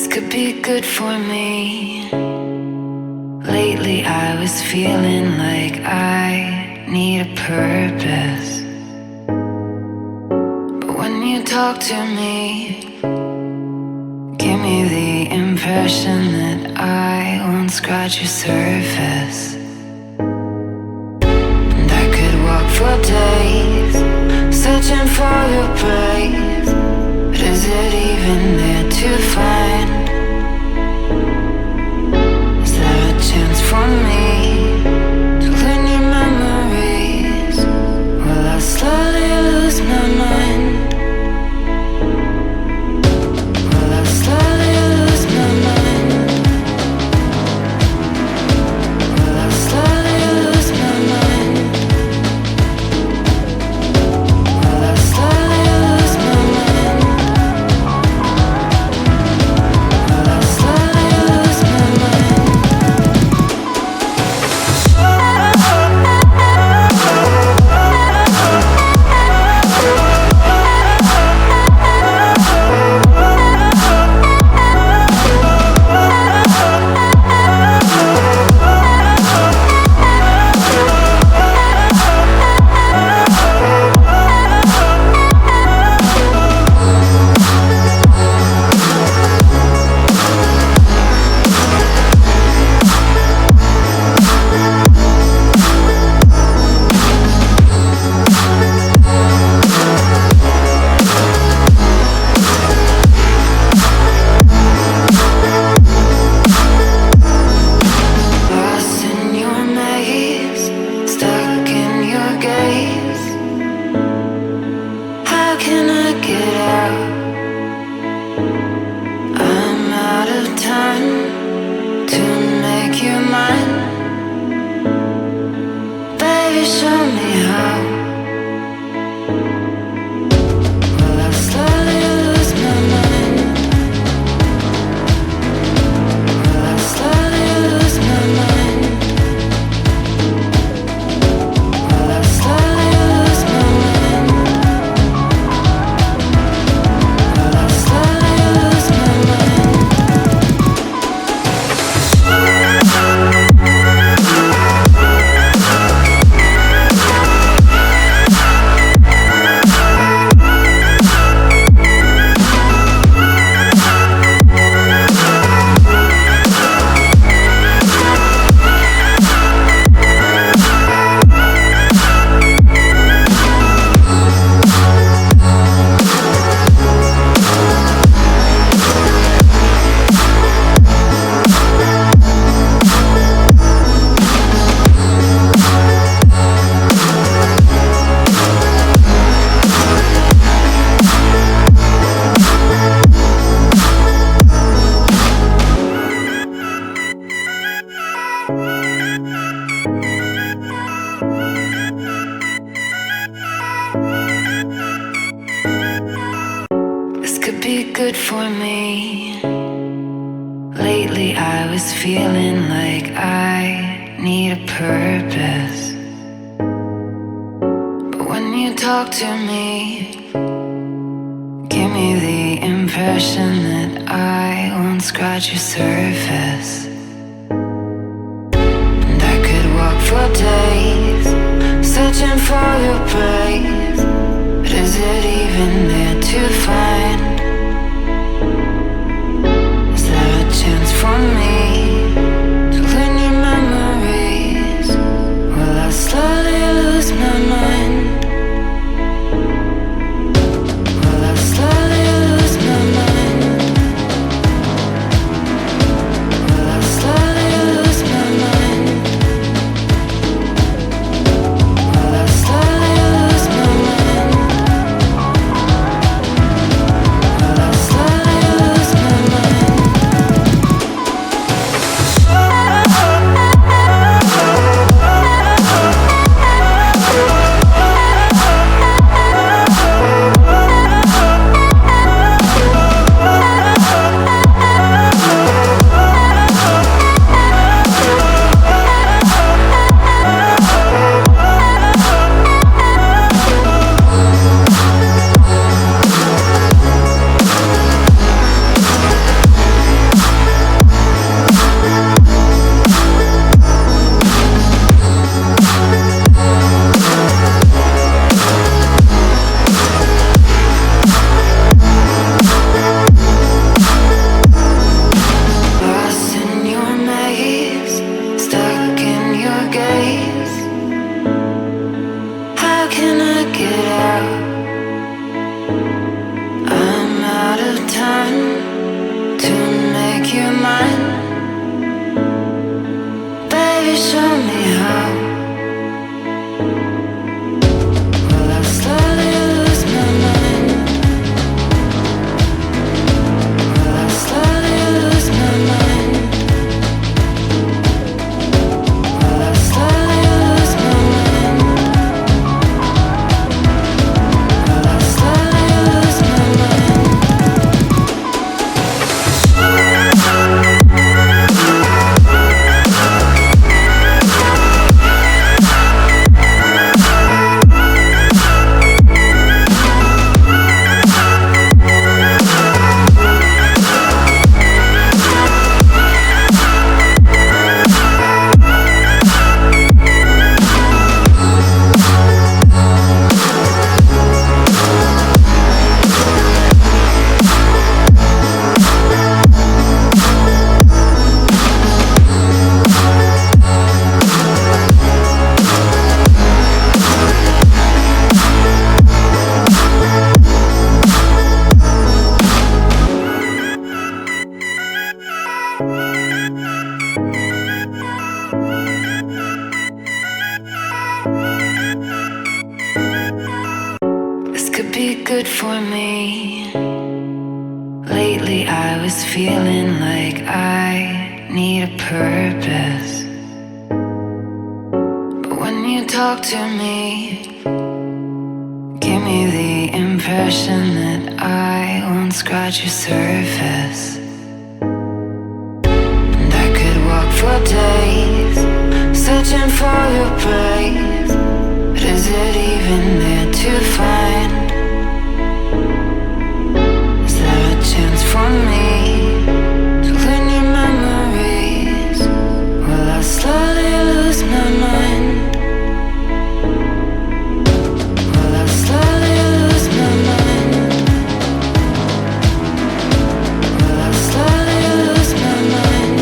could be good for me. Lately I was feeling like I need a purpose. But when you talk to me, give me the impression that I won't scratch your surface. And I could walk for days, searching for your praise. But is it even there to find? Is there a chance for me to learn your memories? Will I slowly lose my mind? Will I slowly lose my mind? Will I slowly lose my mind? Will I slowly lose my mind? Will I slowly lose my mind? Lost in your maze, stuck in your gaze. How can I get out? I'm out of time to make you mine. Baby, show me how. Will I slowly lose my mind? Will I slowly lose my mind? Will I slowly lose my mind? Will I slowly lose my mind? This could be good for me. Lately I was feeling like I need a purpose. But when you talk to me, give me the impression that I won't scratch your surface. And I could walk for days, searching for your praise. But is it even there to find? Is there a chance for me to learn your memories? Will I slowly lose my mind? Will I slowly lose my mind? Will I slowly lose my mind? Will I slowly lose my mind? good for me. Lately I was feeling like I need a purpose. But when you talk to me, give me the impression that I won't scratch your surface. And I could walk for days, searching for your praise. But is it even there to find? Is there a chance for me to learn your memories? Will I slowly lose my mind? Will I slowly lose my mind? Will I slowly lose my mind?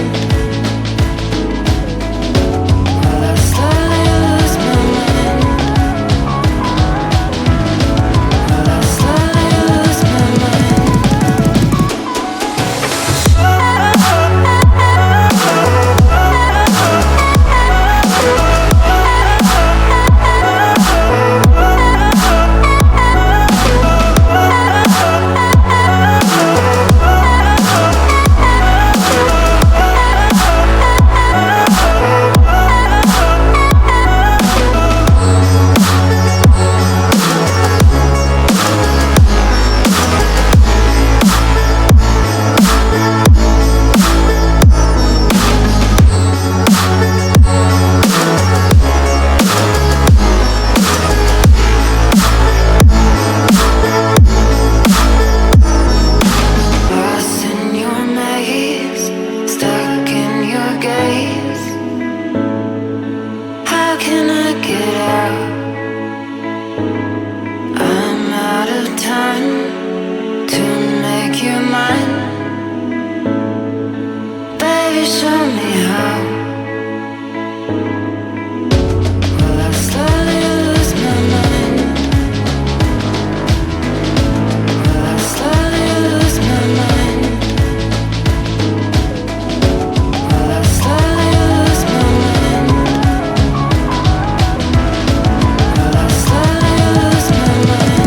Will I slowly lose my mind? Will I slowly lose my mind? Lost in your maze, stuck in your gaze. How can I get out? I'm out of time to make you mine. Baby, show me how. Will I slowly lose my mind? Will I slowly lose my mind? Will I slowly lose my mind? Will I slowly lose my mind?